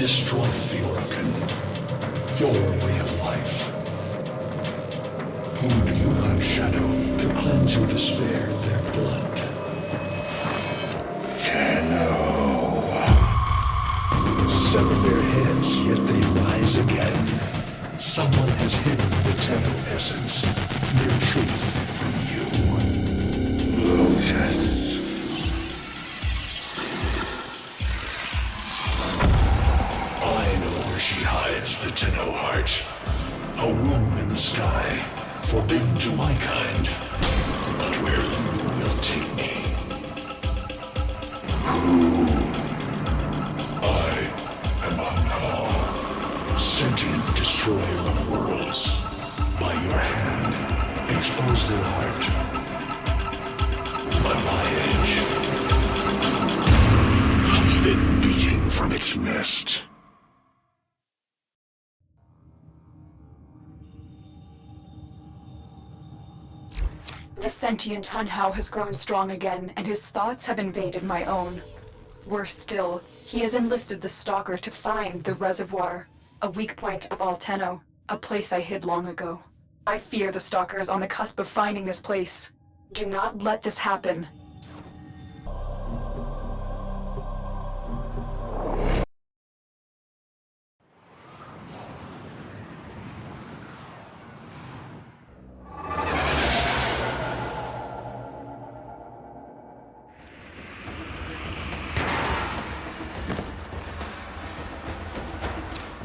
destroyed the Orokin, your way of life. Whom do you hunt, Shadow, to cleanse your despair, their blood? Tenno. Sever their heads, yet they rise again. Someone has hidden the Tenno essence, their truth from you. Lotus. I know where she hides the Tenno heart. A womb in the sky, forbidden to my kind. But where you will take me. I am Anhal, sentient destroyer of worlds. By your hand, expose their heart. By my edge, leave it beating from its nest. The sentient Hunhao has grown strong again, and his thoughts have invaded my own. Worse still, he has enlisted the Stalker to find the reservoir, a weak point of all Tenno, a place I hid long ago. I fear the Stalker is on the cusp of finding this place. Do not let this happen.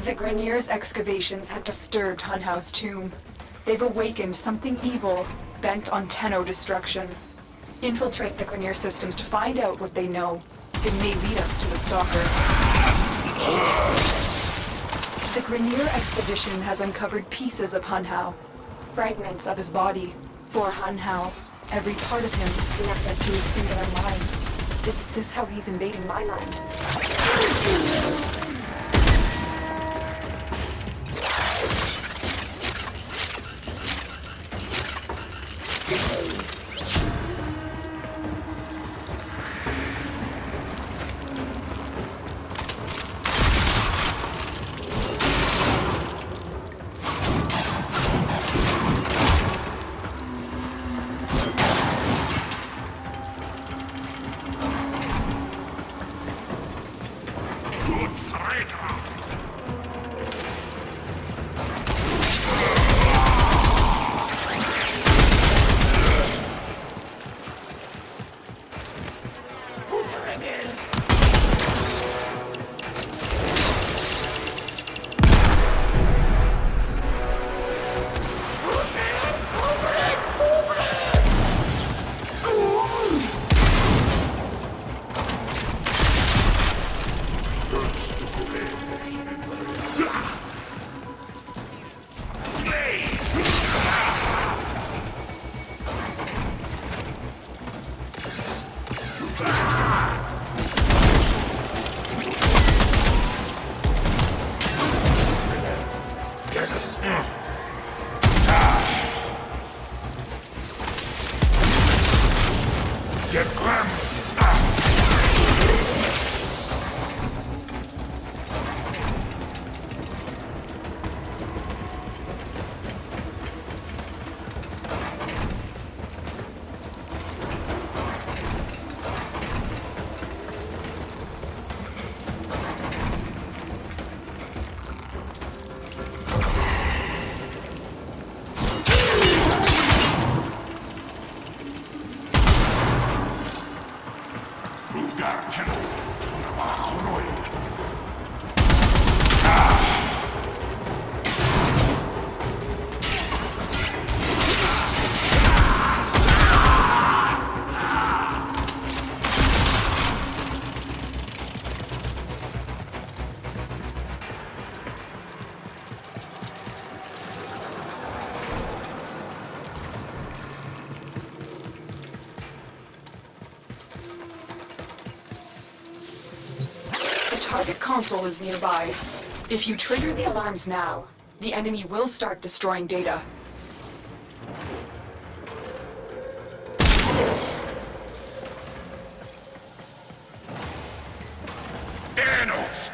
The Grineer's excavations have disturbed Hunhao's tomb. They've awakened something evil, bent on Tenno destruction. Infiltrate the Grineer systems to find out what they know. It may lead us to the Stalker. The Grineer expedition has uncovered pieces of Hunhao, fragments of his body. For Hunhao, every part of him is connected to his singular mind. Is this how he's invading my mind? Target console is nearby. If you trigger the alarms now, the enemy will start destroying data. Thanos!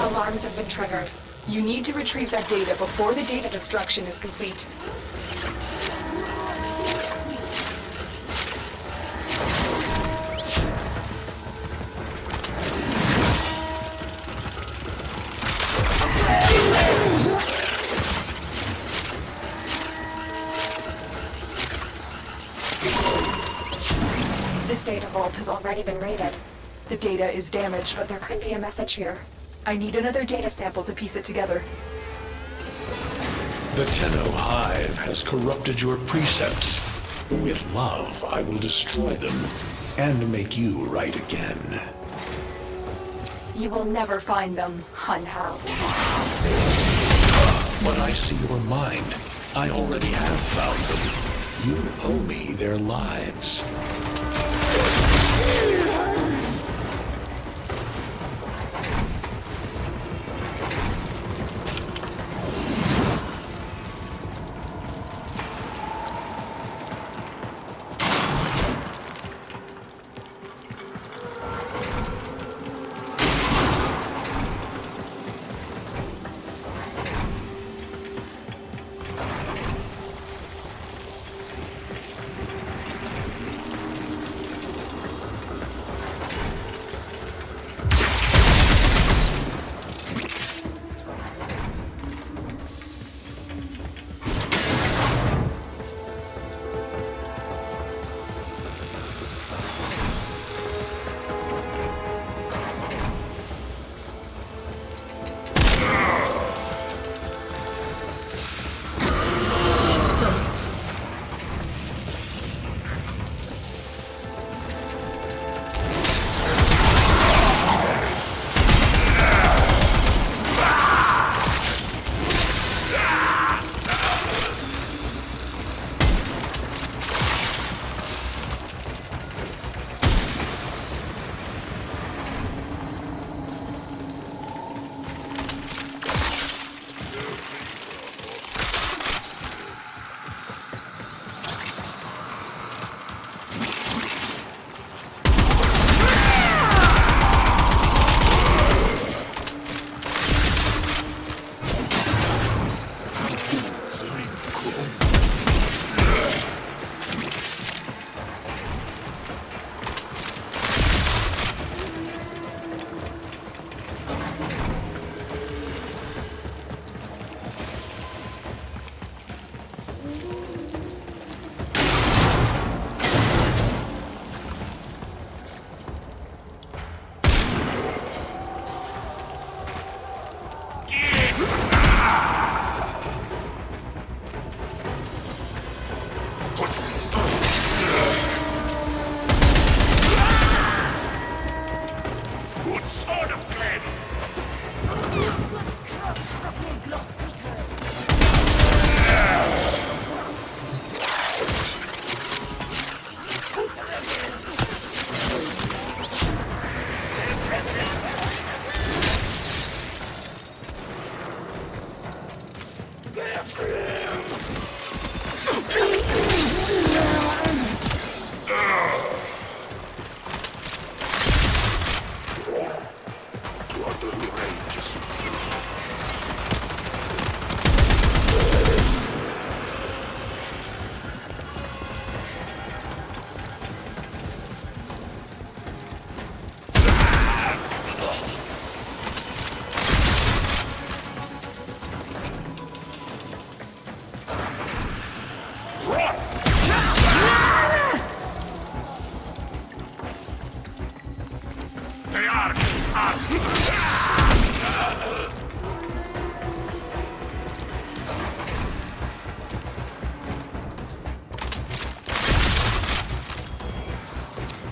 Alarms have been triggered. You need to retrieve that data before the data destruction is complete. This data vault has already been raided. The data is damaged, but there could be a message here. I need another data sample to piece it together. The Tenno hive has corrupted your precepts. With love, I will destroy them and make you right again. You will never find them, Hun Hao. But I see your mind. I already have found them. You owe me their lives.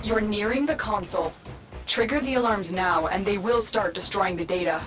You're nearing the console. Trigger the alarms now, and they will start destroying the data.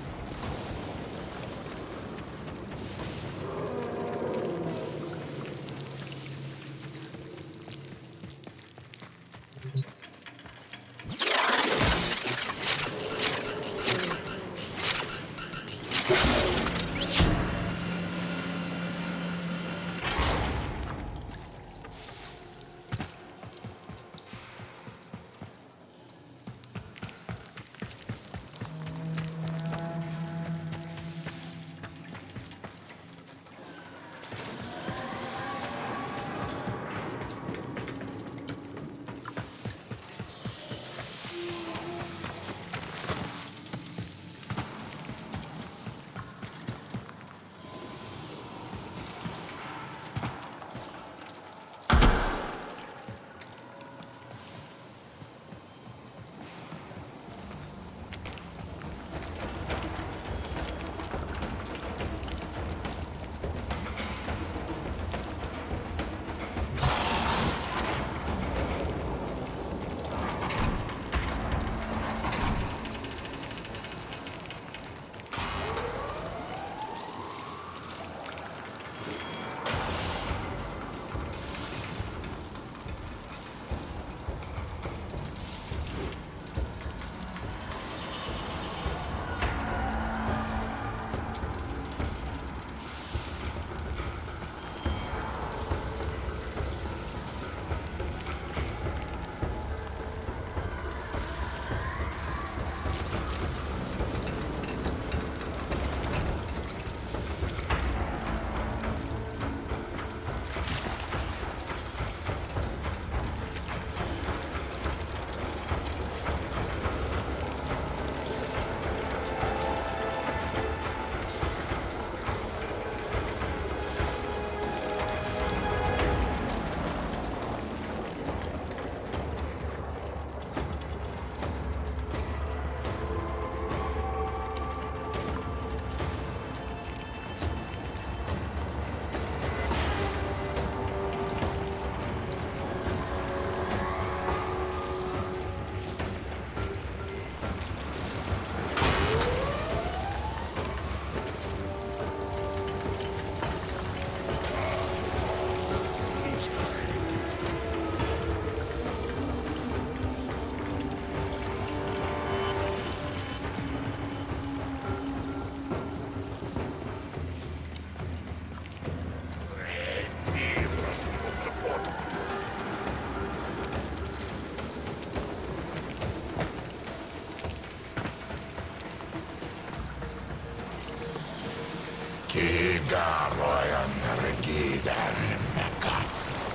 Kidarojan regider mekats.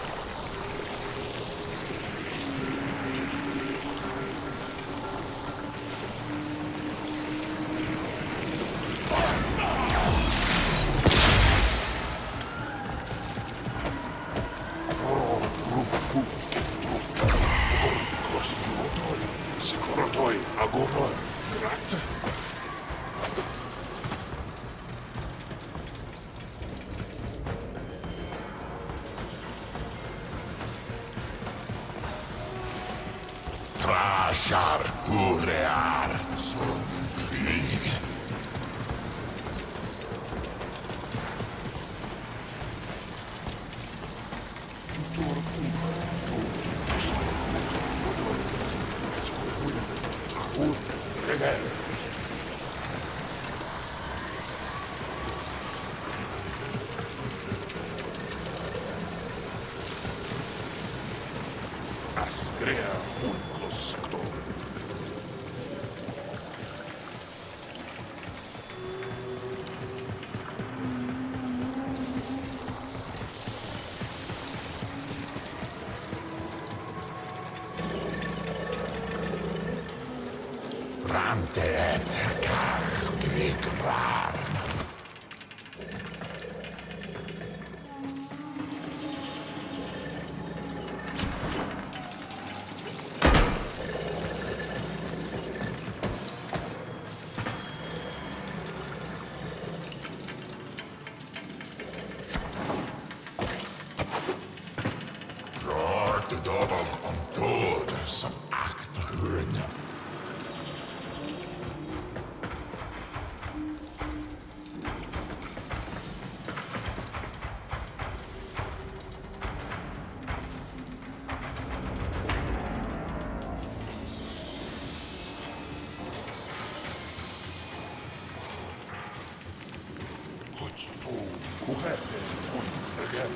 Trashar urear som krig. Crea un sector. Rante et gar Grineer. De dog om dood som achterhøen. Goed to kuhete und again.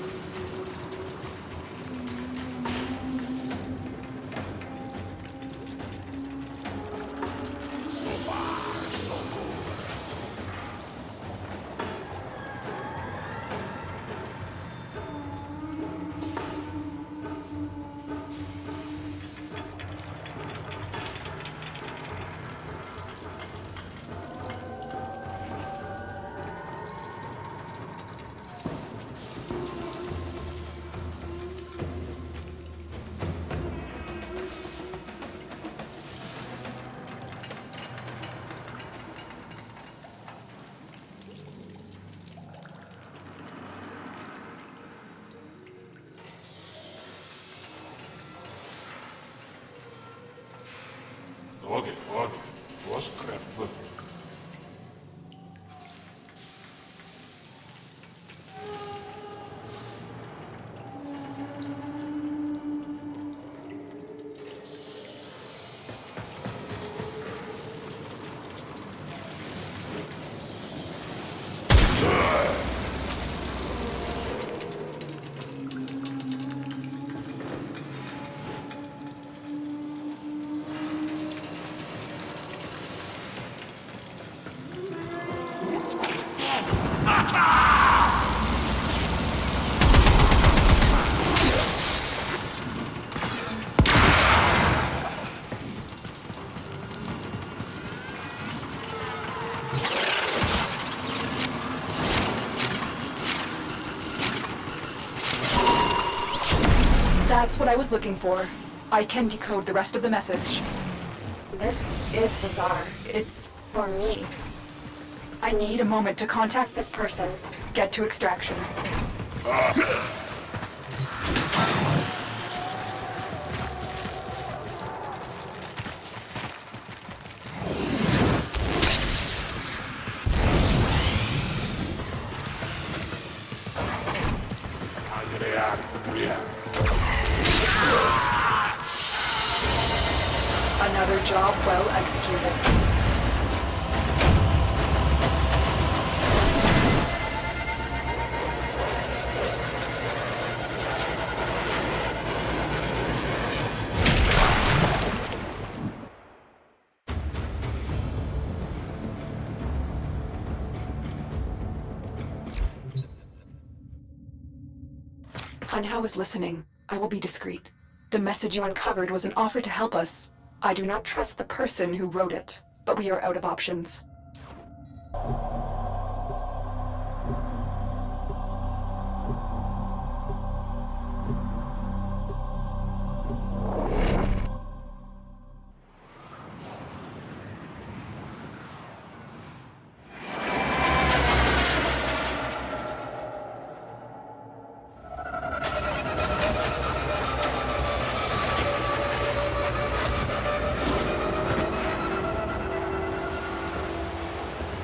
So far, so good. Okay, was kraftful. That's what I was looking for. I can decode the rest of the message. This is bizarre. It's for me. I need a moment to contact this person. Get to extraction. Another job well executed. Hanhao is listening. I will be discreet. The message you uncovered was an offer to help us. I do not trust the person who wrote it, but we are out of options.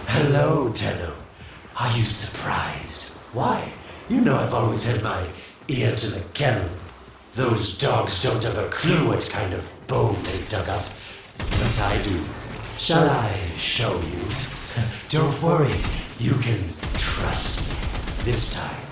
Hello, Tenno. Are you surprised? Why? You know I've always had my ear to the kennel. Those dogs don't have a clue what kind of bone they've dug up. But I do. Shall I show you? Don't worry. You can trust me. This time.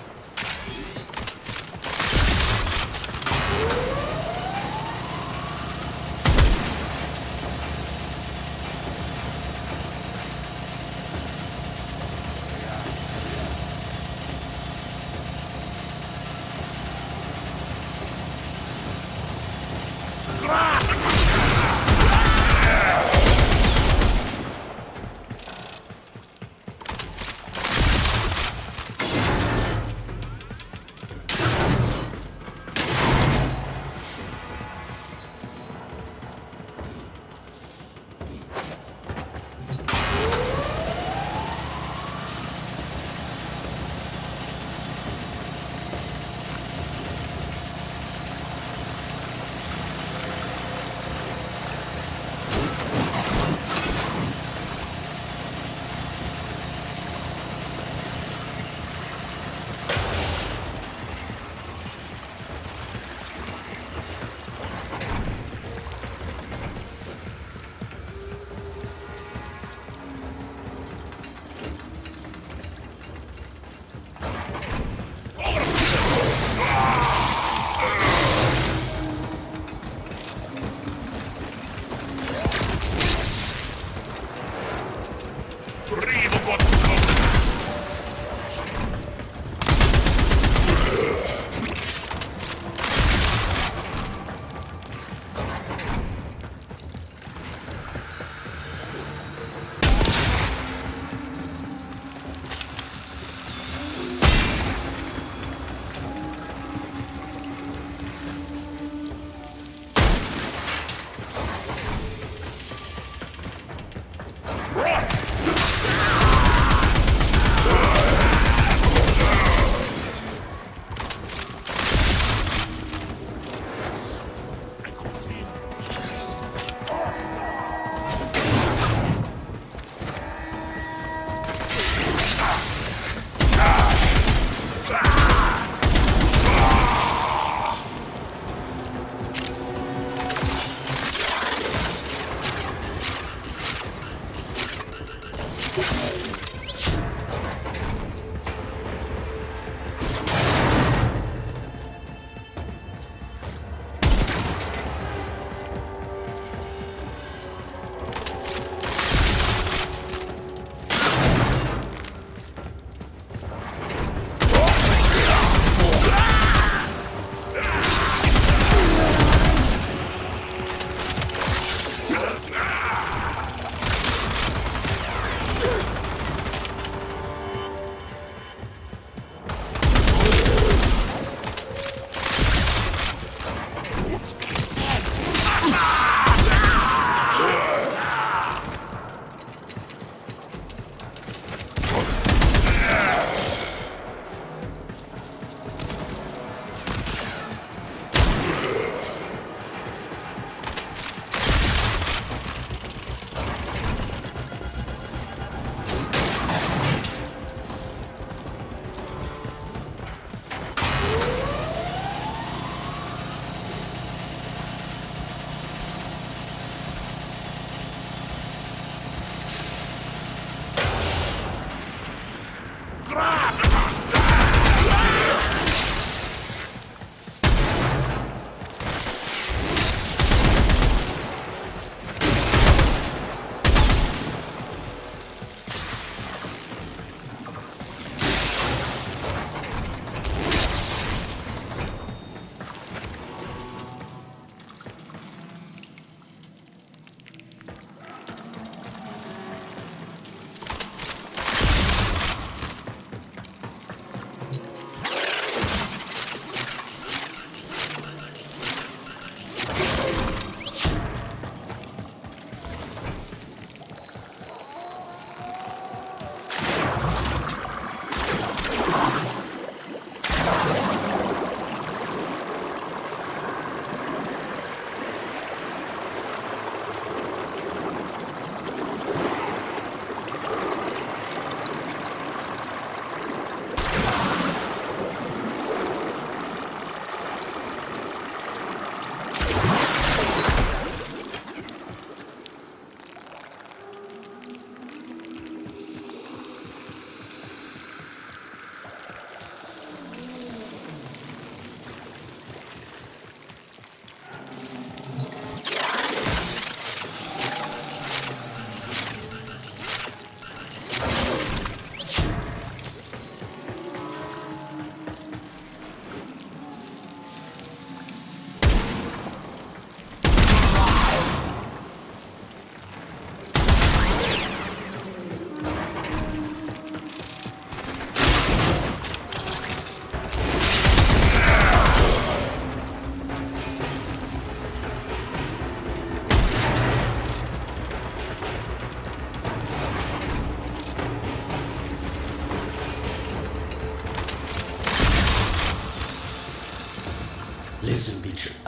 Listen,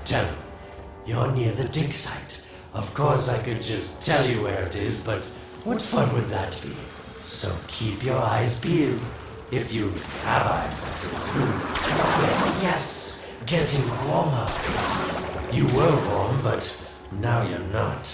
Tenno. You're near the dig site. Of course I could just tell you where it is, but what fun would that be? So keep your eyes peeled. If you have eyes. Yes, getting warmer. You were warm, but now you're not.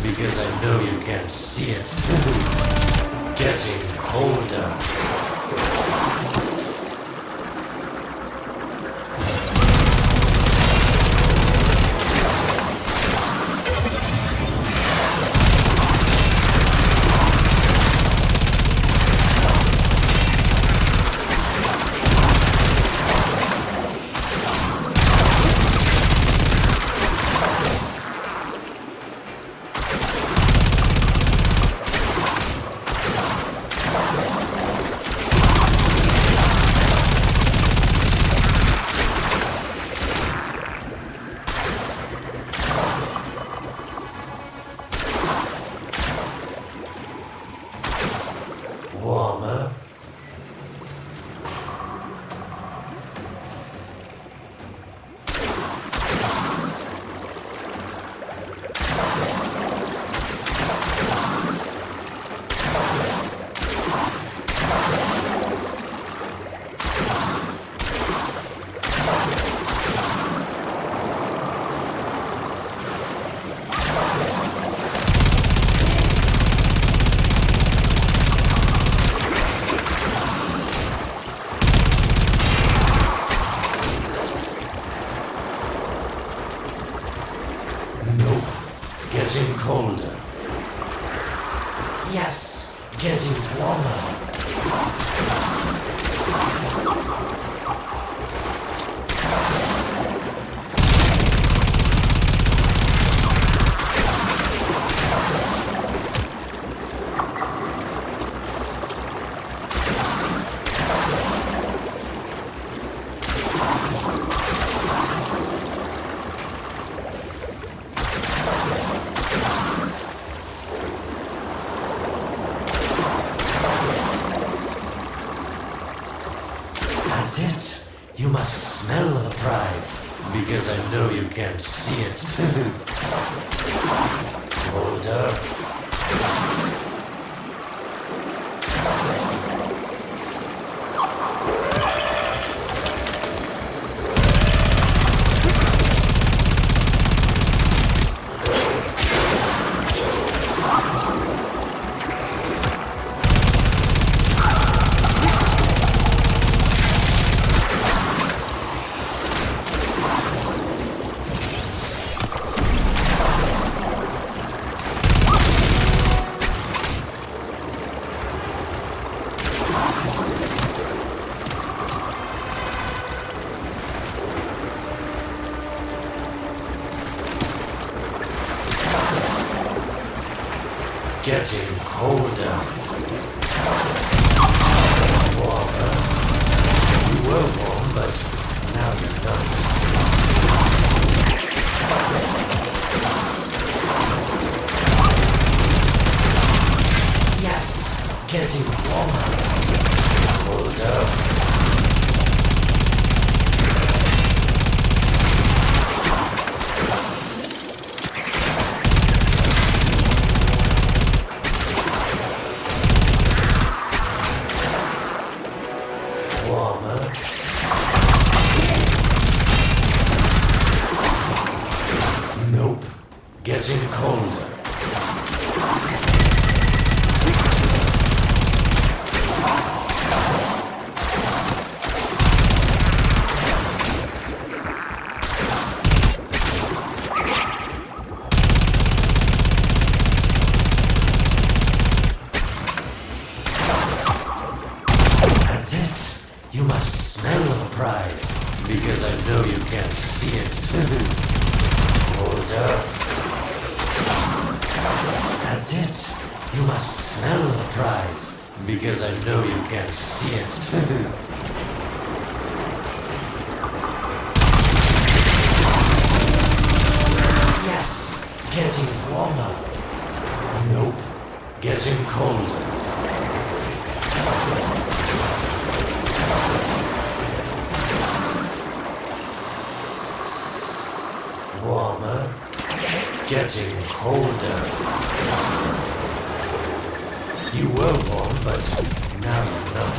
Because I know you can't see it. Getting colder. Warmer. Nope. Getting colder. Yes, getting warmer. That's it. You must smell the prize, because I know you can't see it. Hold up. Getting colder. Warmer. You were warm, but now you're not. Yes, getting warmer. Colder. Warmer. Nope. Getting colder. That's it. You must smell the prize, because I know you can't see it. Hold up. That's it. You must smell the prize, because I know you can't see it. Yes, getting warmer. Nope, getting colder. Warmer, getting colder. You were warm, but now you're not.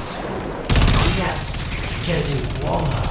Yes, getting warmer.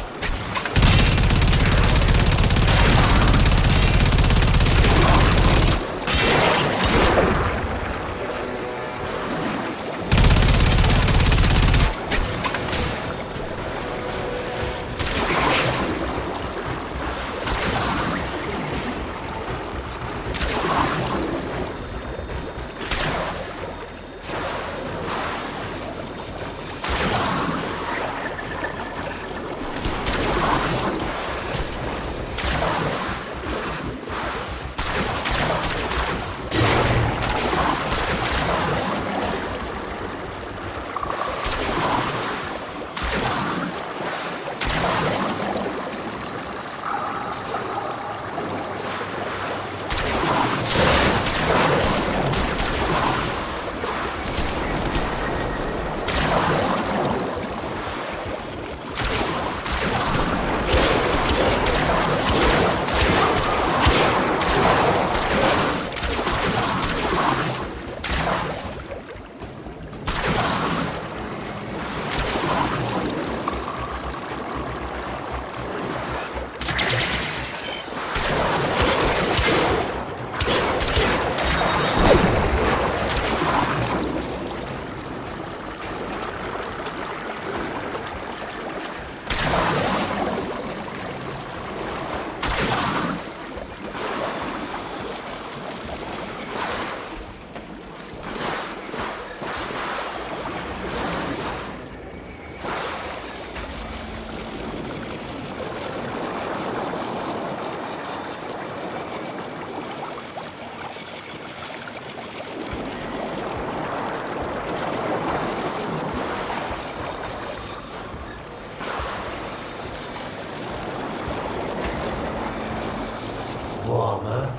Warmer.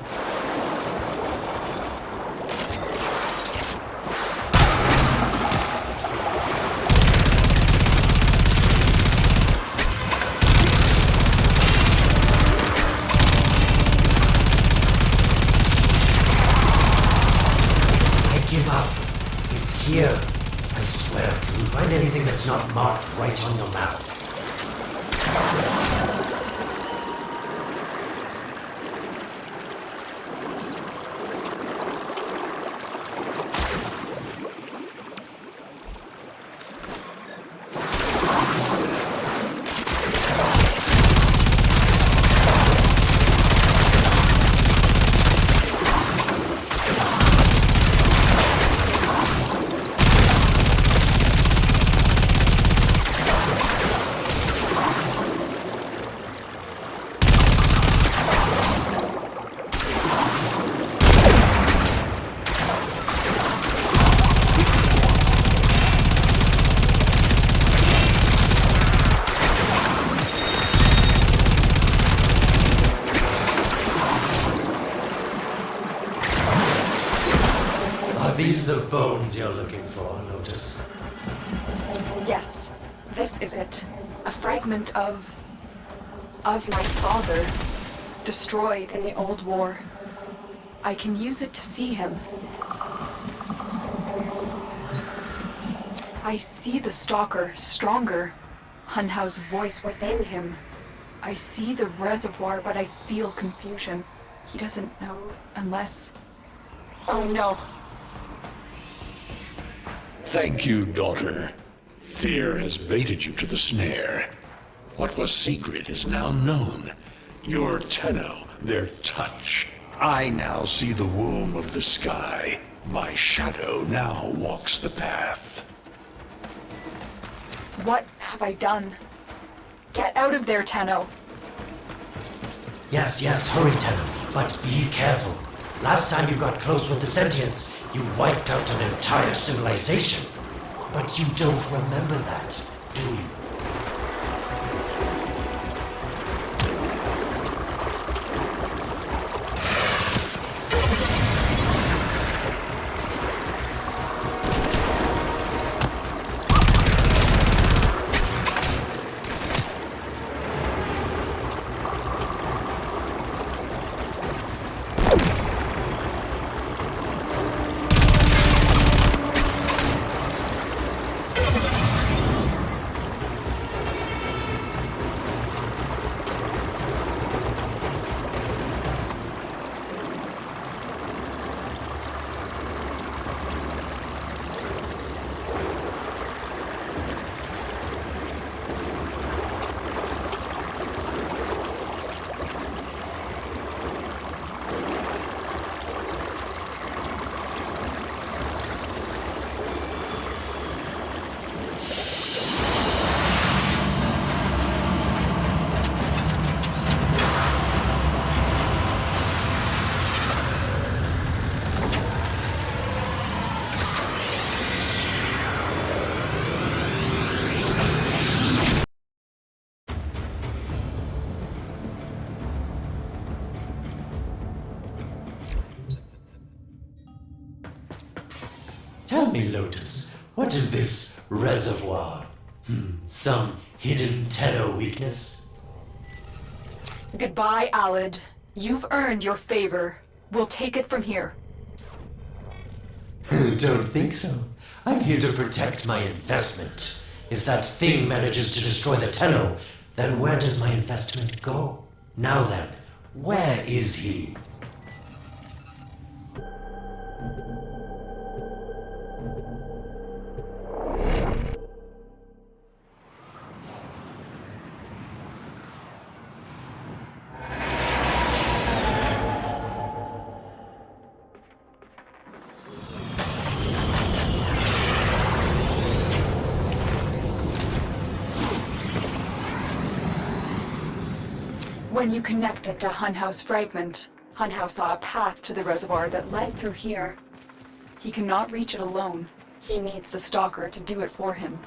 I give up. It's here. I swear, can you find anything that's not marked right on your map? Are these the bones you're looking for, Lotus? Yes, this is it. A fragment of my father, destroyed in the old war. I can use it to see him. I see the stalker stronger, Hunhow's voice within him. I see the reservoir, but I feel confusion. He doesn't know unless... Oh no. Thank you, daughter. Fear has baited you to the snare. What was secret is now known. Your Tenno, their touch. I now see the womb of the sky. My shadow now walks the path. What have I done? Get out of there, Tenno. Yes, hurry, Tenno, but be careful. Last time you got close with the sentients, you wiped out an entire civilization. But you don't remember that, do you? Tell me, Lotus, what is this reservoir? Some hidden Tenno weakness? Goodbye, Alad. You've earned your favor. We'll take it from here. Don't think so. I'm here to protect my investment. If that thing manages to destroy the Tenno, then where does my investment go? Now then, where is he? When you connected to Hunhow's fragment, Hunhow saw a path to the reservoir that led through here. He cannot reach it alone. He needs the Stalker to do it for him.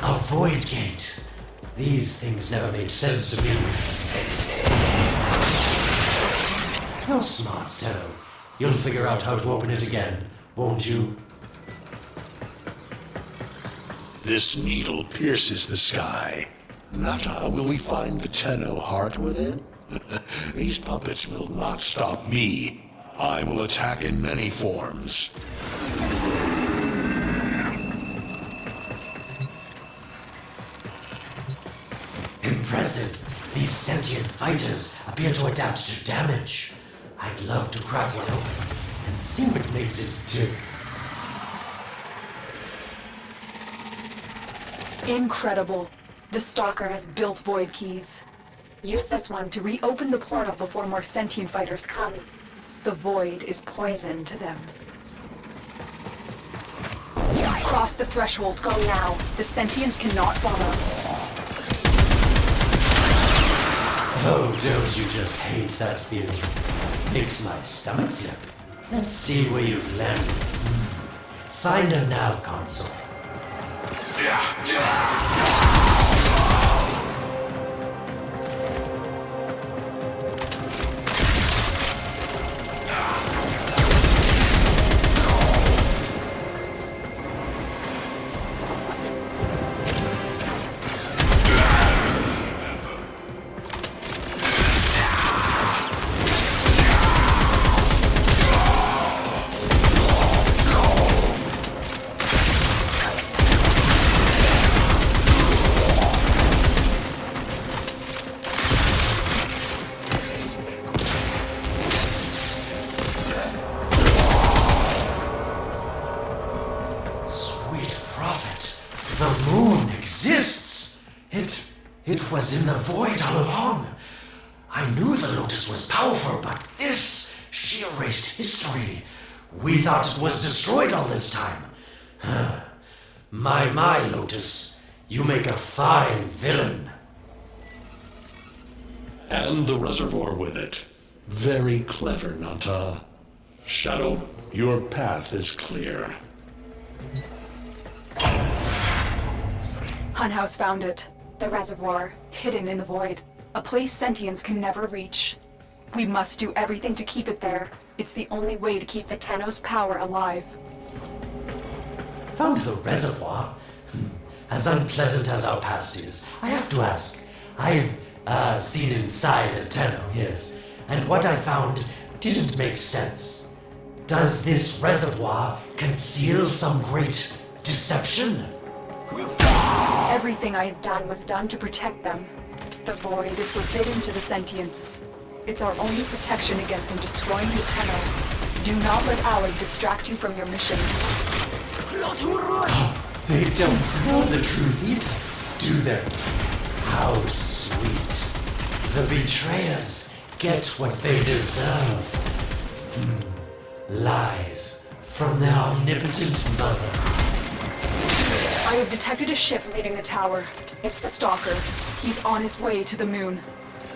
A void gate. These things never made sense to me. You're smart, Tenno. You'll figure out how to open it again, won't you? This needle pierces the sky. Not how will we find the Tenno heart within? These puppets will not stop me. I will attack in many forms. Impressive. These sentient fighters appear to adapt to damage. I'd love to crack one open and see what makes it tick. Incredible. The Stalker has built void keys. Use this one to reopen the portal before more sentient fighters come. The void is poison to them. Cross the threshold. Go now. The sentients cannot follow. Oh, don't you just hate that feeling? Makes my stomach flip. Let's see where you've landed. Find a nav console. It was in the void all along. I knew the Lotus was powerful, but this, she erased history. We thought it was destroyed all this time. My, Lotus, you make a fine villain. And the reservoir with it. Very clever, Nanta. Shadow, your path is clear. Hunhouse found it. The reservoir, hidden in the void. A place sentients can never reach. We must do everything to keep it there. It's the only way to keep the Tenno's power alive. Found the reservoir? As unpleasant as our past is, I have to ask. I've seen inside a Tenno, yes. And what I found didn't make sense. Does this reservoir conceal some great deception? Everything I have done was done to protect them. The void is forbidden to the sentients. It's our only protection against them destroying the Tenno. Do not let Alec distract you from your mission. They don't know the truth either, do they? How sweet. The betrayers get what they deserve. Lies from their omnipotent mother. I have detected a ship leaving the tower. It's the Stalker. He's on his way to the moon.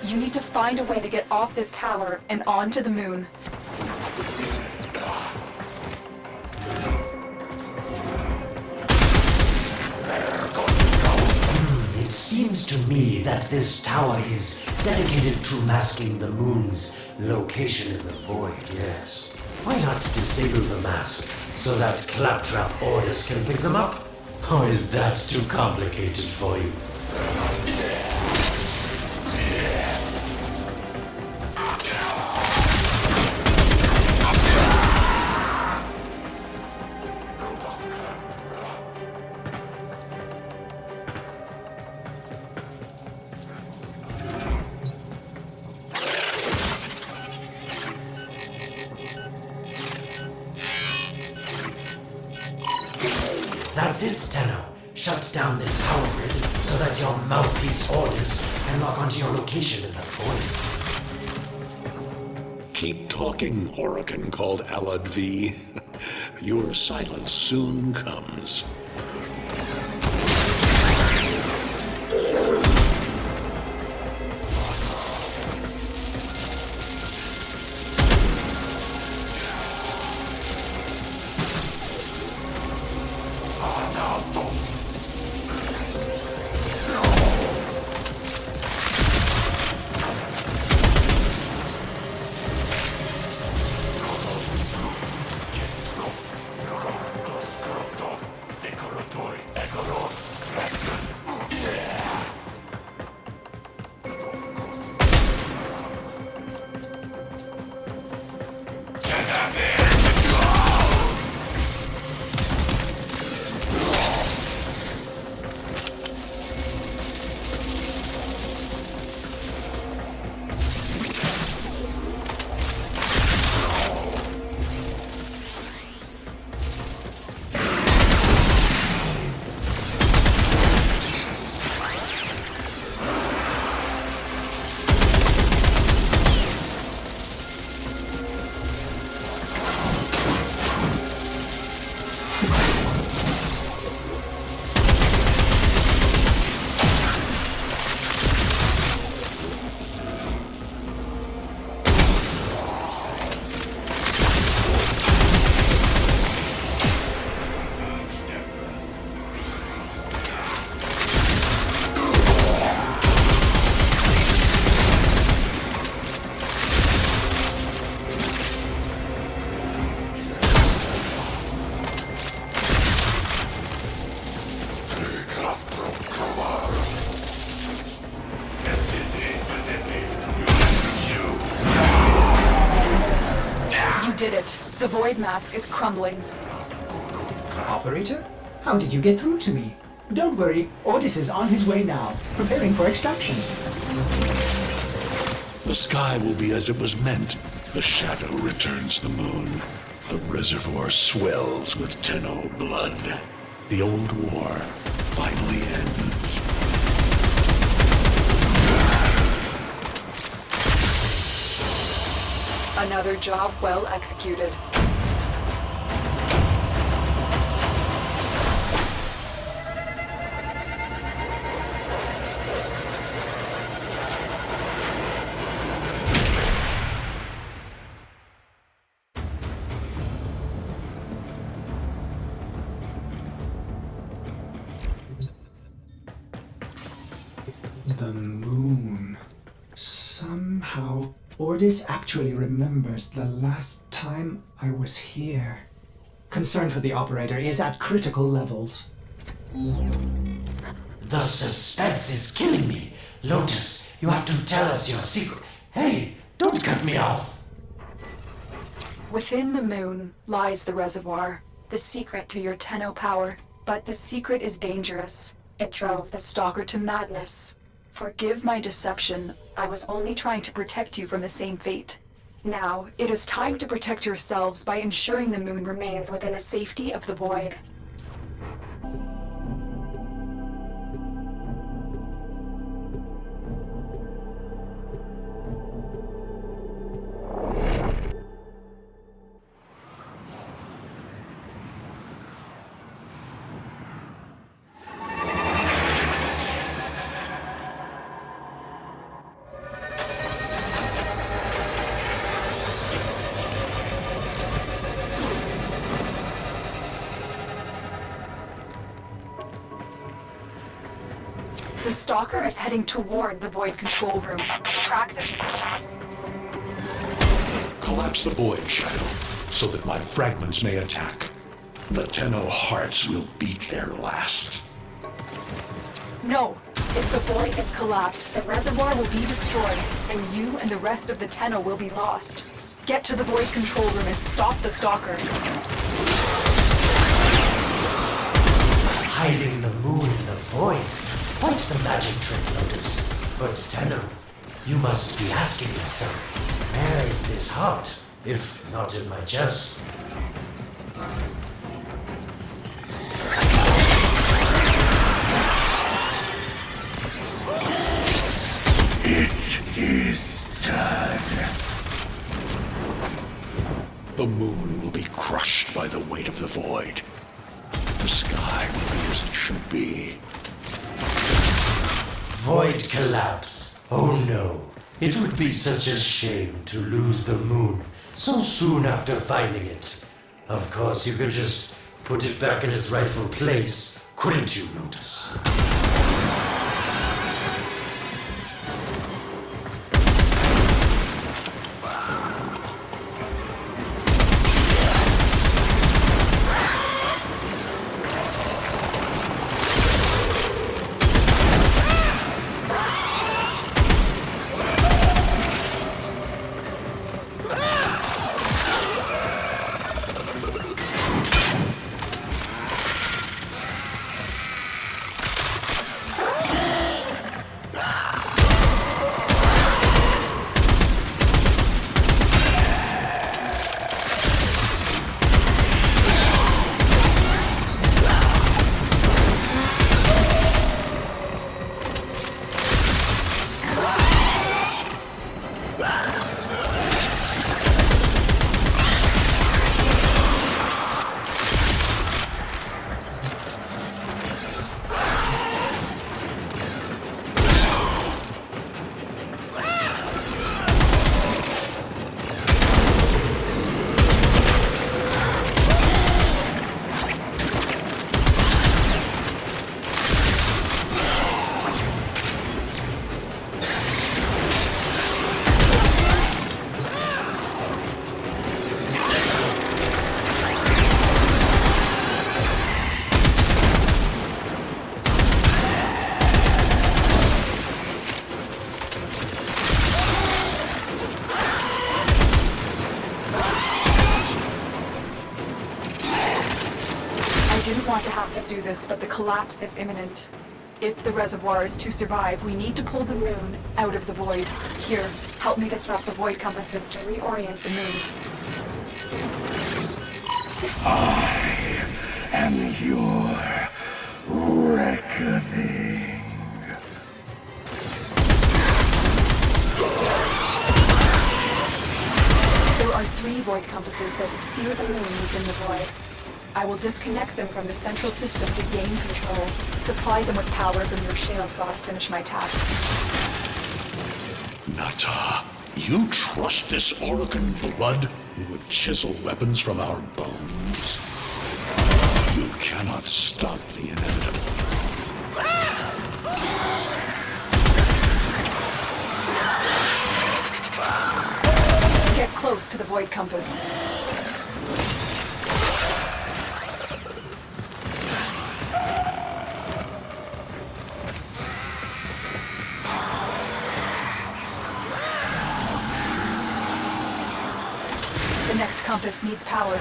You need to find a way to get off this tower and onto the moon. It seems to me that this tower is dedicated to masking the moon's location in the void, yes. Why not disable the mask so that claptrap orders can pick them up? Or is that too complicated for you? That's it, Tenno. Shut down this power grid so that your mouthpiece orders can lock onto your location in the void. Keep talking, Orokin called Alad V. Your silence soon comes. it. The void mask is crumbling. Operator? How did you get through to me? Don't worry, Otis is on his way now, preparing for extraction. The sky will be as it was meant. The shadow returns the moon. The reservoir swells with Tenno blood. The old war finally ends. Another job well executed. The moon. Somehow, Ordis actually remembers the last time I was here. Concern for the operator is at critical levels. The suspense is killing me. Lotus, you have to tell us your secret. Hey, don't cut me off. Within the moon lies the reservoir, the secret to your Tenno power. But the secret is dangerous. It drove the Stalker to madness. Forgive my deception. I was only trying to protect you from the same fate. Now, it is time to protect yourselves by ensuring the moon remains within the safety of the void. The Stalker is heading toward the Void control room. Track the... Collapse the void, Shadow, so that my fragments may attack. The Tenno hearts will beat their last. No! If the Void is collapsed, the reservoir will be destroyed, and you and the rest of the Tenno will be lost. Get to the Void control room and stop the Stalker. Hiding the moon in the void. Quite the magic trick, Lotus. But Tenno, you must be asking yourself, where is this heart, if not in my chest? It is done. The moon will be crushed by the weight of the void. The sky will be as it should be. Void collapse. Oh no. It would be such a shame to lose the moon so soon after finding it. Of course, you could just put it back in its rightful place, couldn't you, Lotus? do this, but the collapse is imminent. If the reservoir is to survive, we need to pull the moon out of the void. Here, help me disrupt the void compasses to reorient the moon. And your reckoning. There are 3 void compasses that steer the moon within the void. I will disconnect them from the central system to gain control. Supply them with power from your shields while I finish my task. Nata, you trust this Orokin blood who would chisel weapons from our bones? You cannot stop the inevitable. Get close to the void compass. The next compass needs power.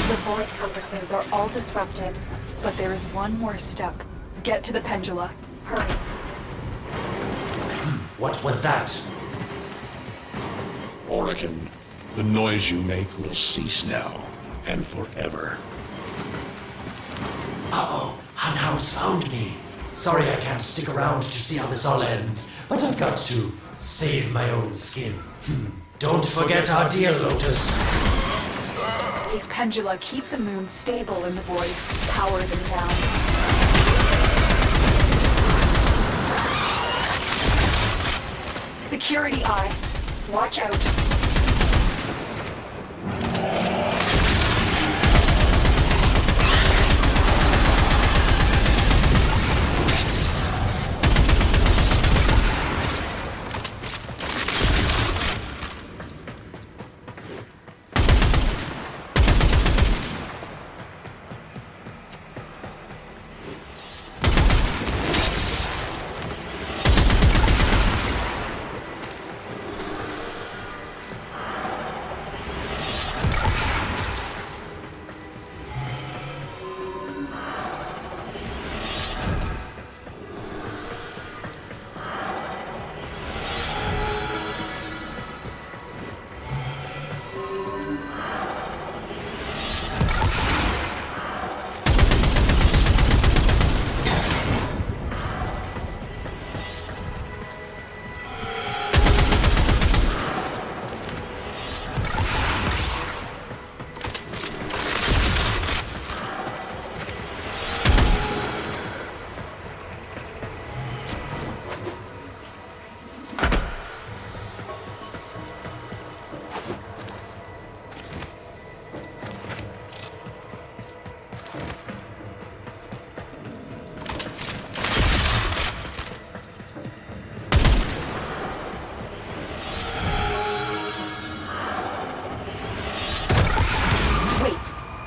The void compasses are all disrupted, but there is one more step. Get to the pendula. Hurry. What was that? Orokin, the noise you make will cease now, and forever. Uh-oh, Hanau's found me. Sorry I can't stick around to see how this all ends, but I've got to save my own skin. Don't forget our deal, Lotus. These pendula keep the moon stable in the void. Power them down. Security eye. Watch out.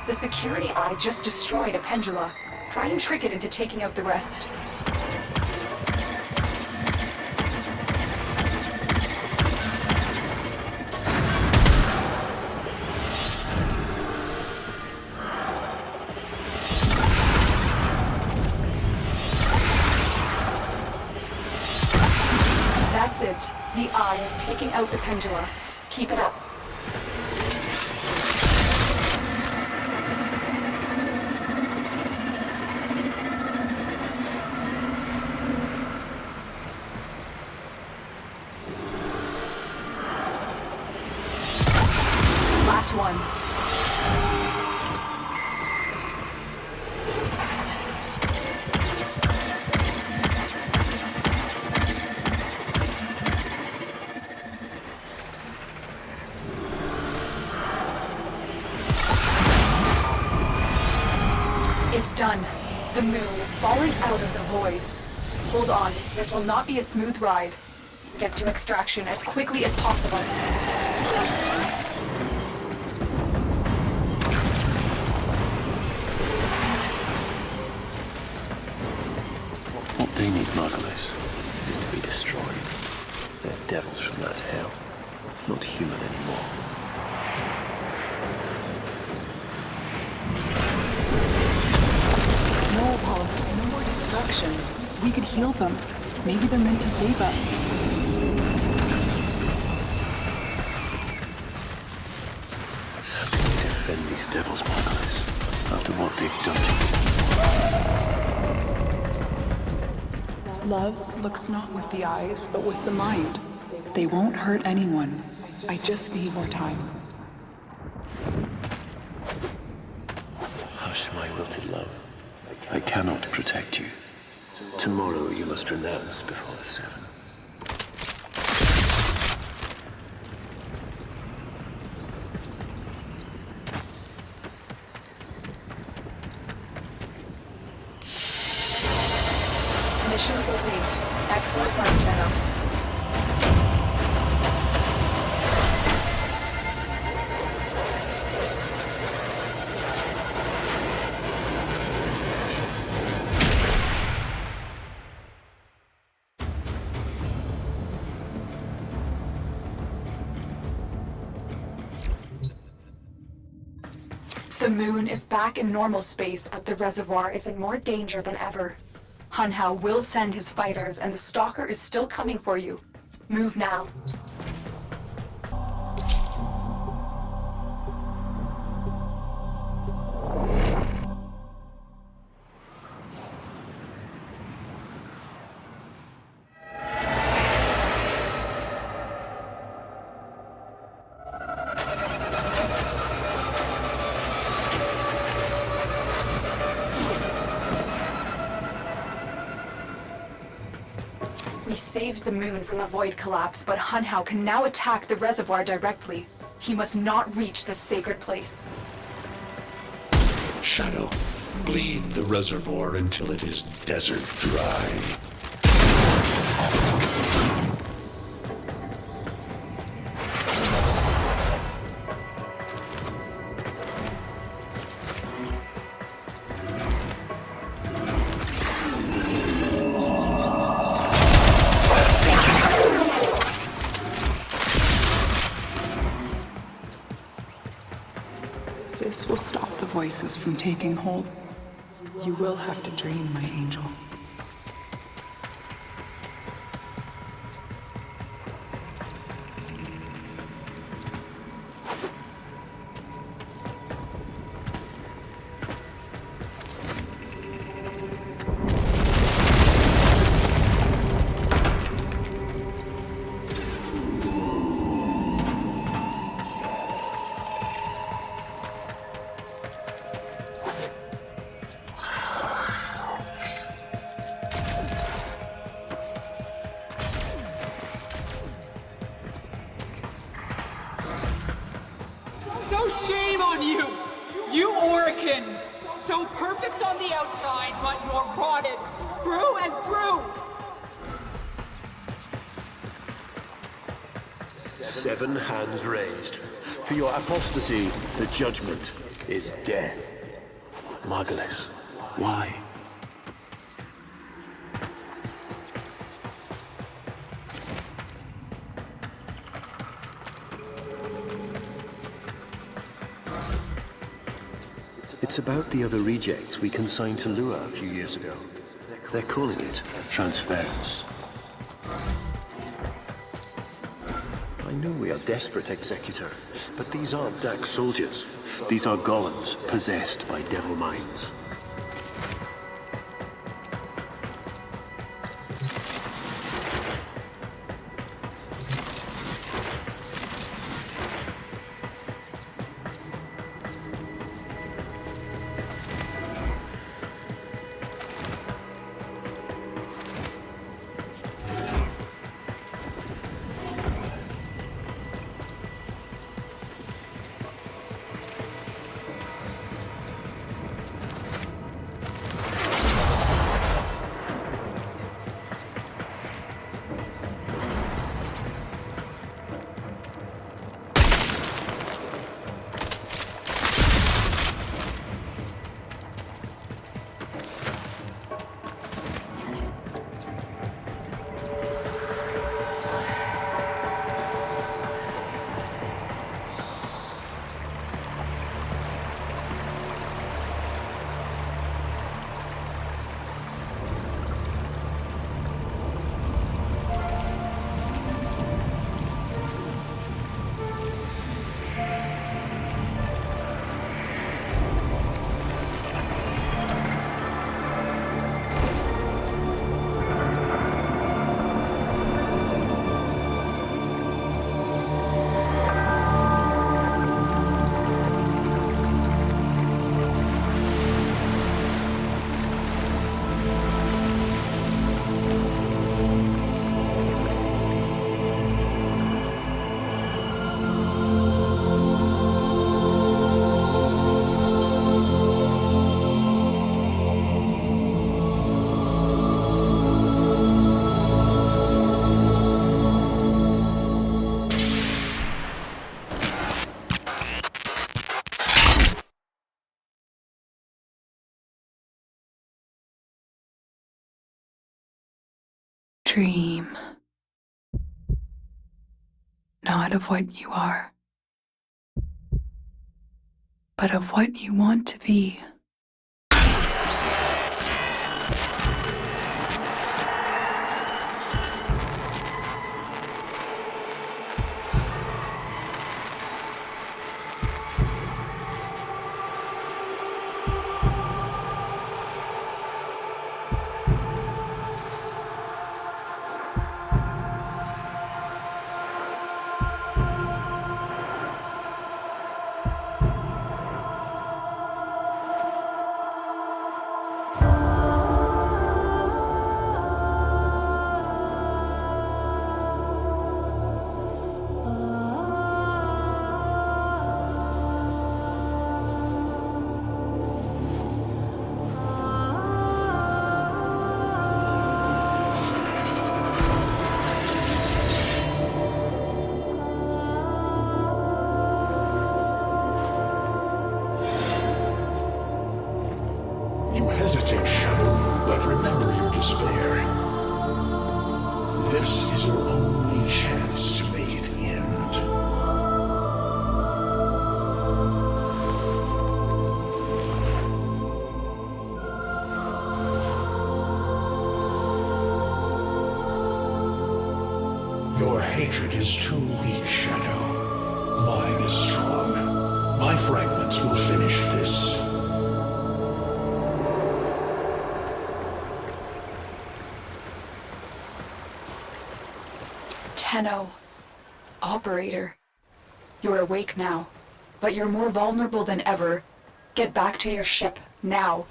The security eye just destroyed a pendula. Try and trick it into taking out the rest. That's it. The eye is taking out the pendula. Keep it up. Last one. It's done. The moon is falling out of the void. Hold on, this will not be a smooth ride. Get to extraction as quickly as possible. Margulis is to be destroyed. They're devils from that hell, not human anymore. No, Apollos, no more destruction. We could heal them. Maybe they're meant to save us. How can we defend these devils, Margulis, after what they've done to you? Love looks not with the eyes, but with the mind. They won't hurt anyone. I just need more time. Hush, my wilted love. I cannot protect you. Tomorrow you must renounce before the Seven. Mission complete. Excellent work, Tenno. The moon is back in normal space, but the reservoir is in more danger than ever. Hunhao will send his fighters, and the Stalker is still coming for you. Move now. We saved the moon from a void collapse, but Hunhao can now attack the reservoir directly. He must not reach this sacred place. Shadow, bleed the reservoir until it is desert dry. This will stop the voices from taking hold. You will have to dream, my angel. So shame on you! You Oricans! So perfect on the outside, but you're rotted through and through! Seven hands raised. For your apostasy, the judgment is death. Margulis, why? It's about the other rejects we consigned to Lua a few years ago. They're calling it transference. I know we are desperate, Executor, but these aren't Dax soldiers. These are golems possessed by devil minds. dream. Not of what you are, but of what you want to be. Hesitate, Shadow, but remember your despair. This is your only chance to make it end. Your hatred is too weak, Shadow. Mine is strong. My fragments will finish this. Tenno. Operator. You're awake now, but you're more vulnerable than ever. Get back to your ship, now.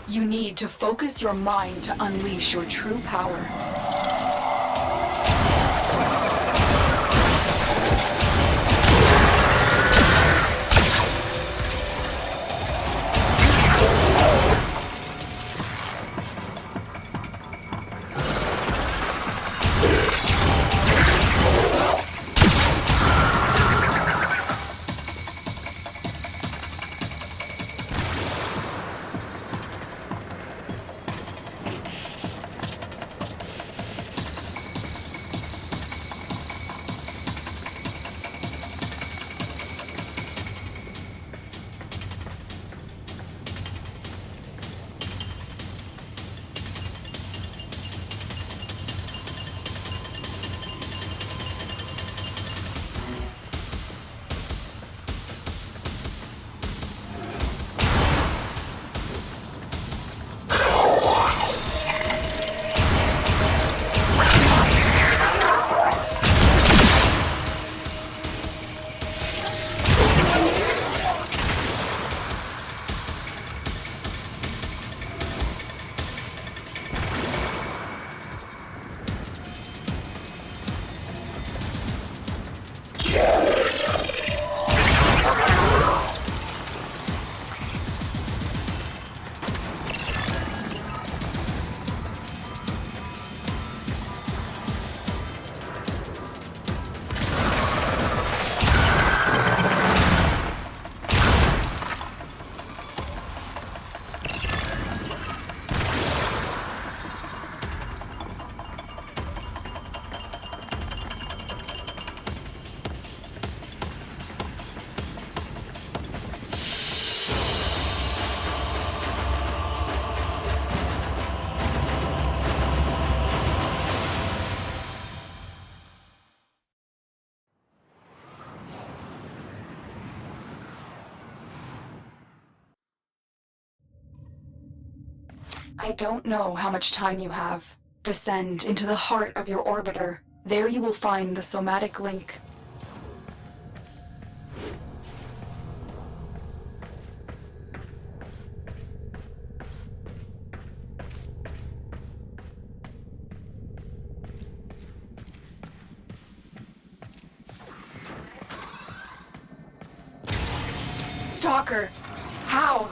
You need to focus your mind to unleash your true power. I don't know how much time you have. Descend into the heart of your orbiter. There you will find the somatic link. Stalker! How?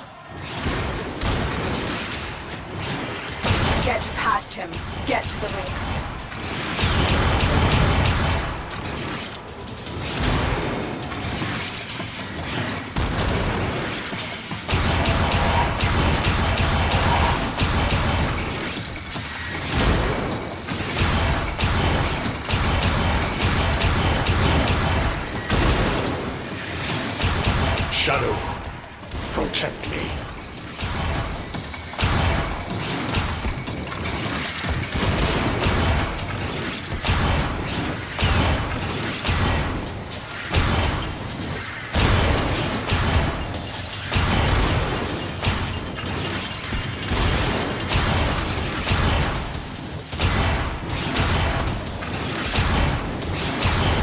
Get past him. Get to the link. Shadow, protect me.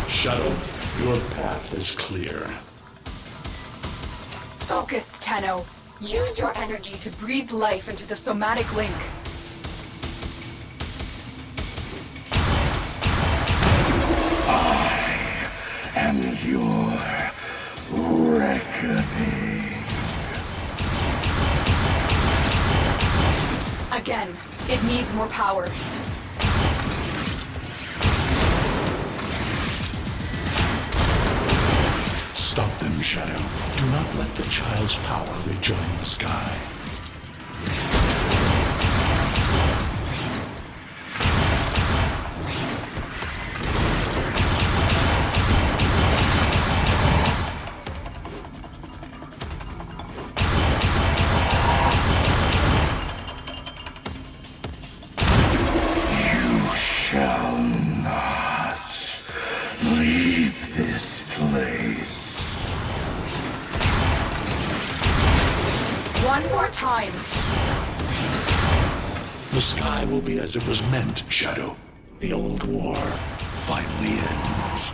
Shadow, your path is clear. Focus, Tenno. Use your energy to breathe life into the somatic link. And your reckoning. Again, it needs more power. Stop them, Shadow. Do not let the child's power rejoin the sky. You shall not leave this place. One more time. The sky will be as it was meant, Shadow. The old war finally ends.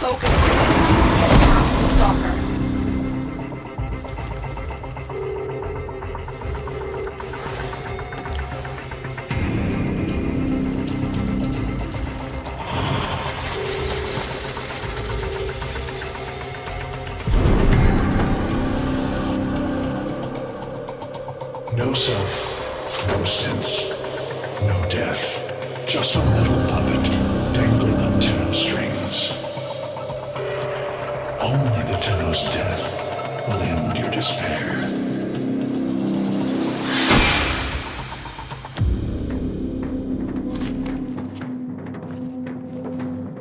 Focus your energy. Get past the stalker. No self, no sense, no death. Just a metal puppet dangling on Tenno strings. Only the Tenno's death will end your despair.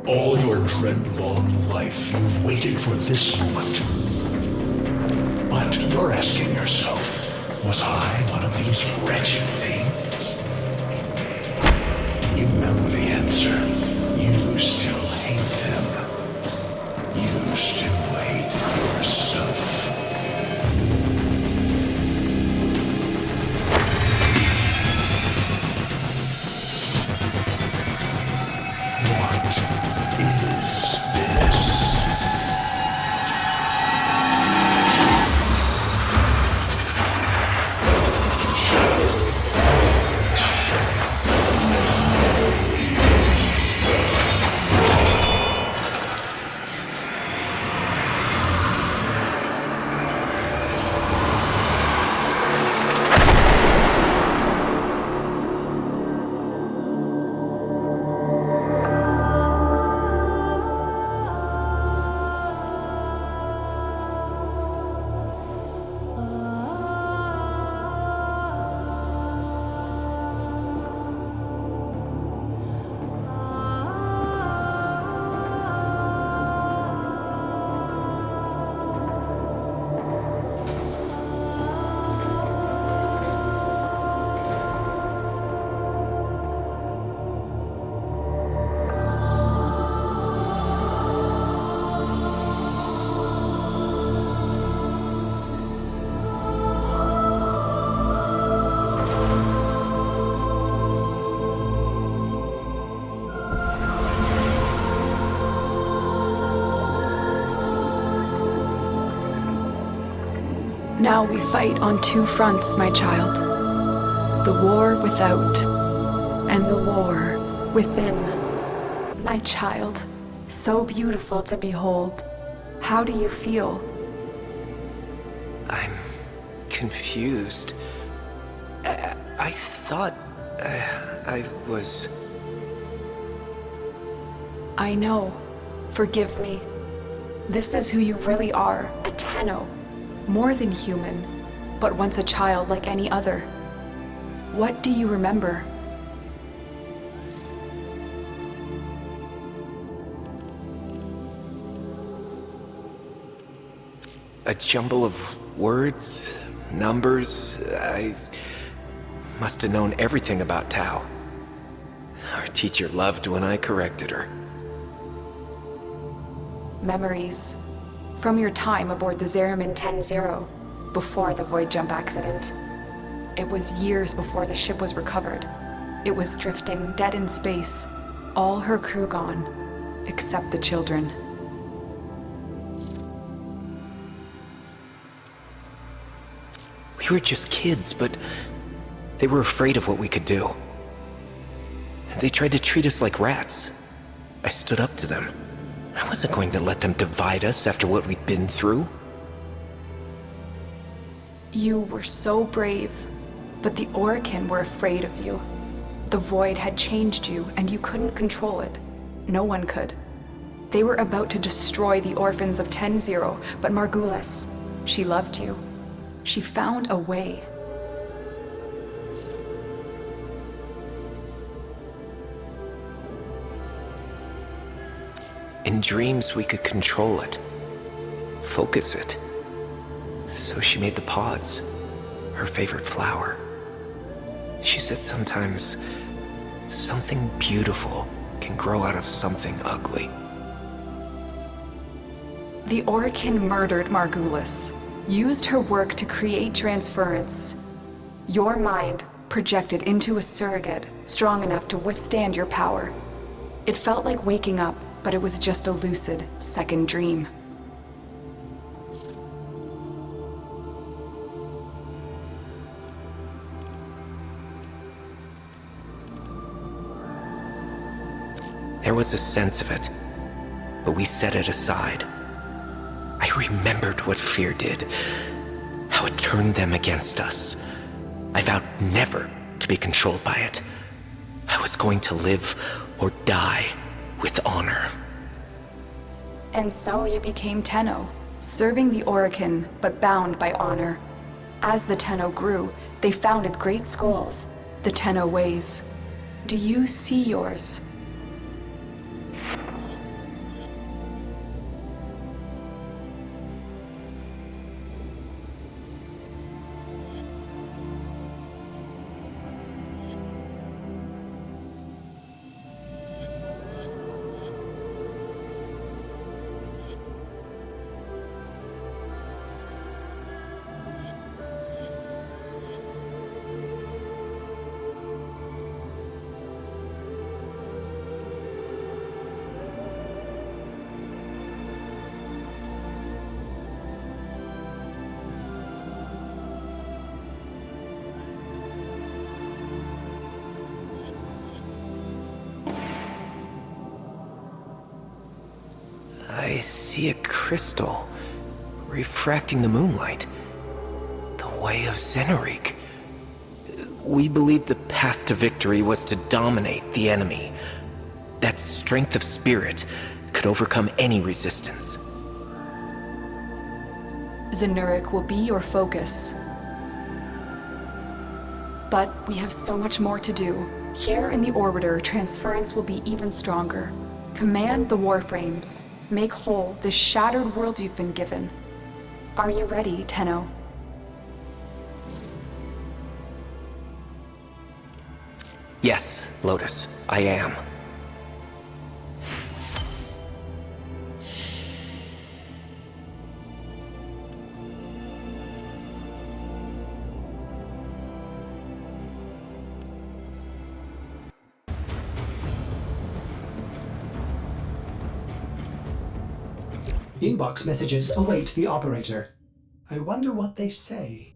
All your dread-long life, you've waited for this moment. But you're asking yourself, was I one of these wretched things? You know the answer. You still hate them. You still hate yourself. What is this? Now we fight on two fronts, my child. The war without, and the war within. My child, so beautiful to behold. How do you feel? I'm confused. I thought I was... I know. Forgive me. This is who you really are, a Tenno. More than human, but once a child like any other. What do you remember? a jumble of words, numbers. I must have known everything about Tau. Our teacher loved when I corrected her. Memories. From your time aboard the Zeramin 10-0, before the void jump accident. It was years before the ship was recovered. It was drifting dead in space, all her crew gone, except the children. We were just kids, but they were afraid of what we could do. They tried to treat us like rats. I stood up to them. I wasn't going to let them divide us after what we'd been through. You were so brave, but the Orokin were afraid of you. The void had changed you, and you couldn't control it. No one could. They were about to destroy the orphans of 10-0, but Margulis, she loved you. She found a way. In dreams, we could control it, focus it. So she made the pods, her favorite flower. She said sometimes something beautiful can grow out of something ugly. The Orokin murdered Margulis, used her work to create transference. Your mind projected into a surrogate strong enough to withstand your power. It felt like waking up, but it was just a lucid second dream. There was a sense of it, but we set it aside. I remembered what fear did, how it turned them against us. I vowed never to be controlled by it. I was going to live or die with honor. And so you became Tenno, serving the Orokin, but bound by honor. As the Tenno grew, they founded great schools, the Tenno ways. Do you see yours? I see a crystal refracting the moonlight. The way of Zenerik. We believed the path to victory was to dominate the enemy. That strength of spirit could overcome any resistance. Zenerik will be your focus. But we have so much more to do. Here in the Orbiter, transference will be even stronger. Command the Warframes. Make whole this shattered world you've been given. Are you ready, Tenno? Yes, Lotus, I am. Inbox messages await the operator. I wonder what they say.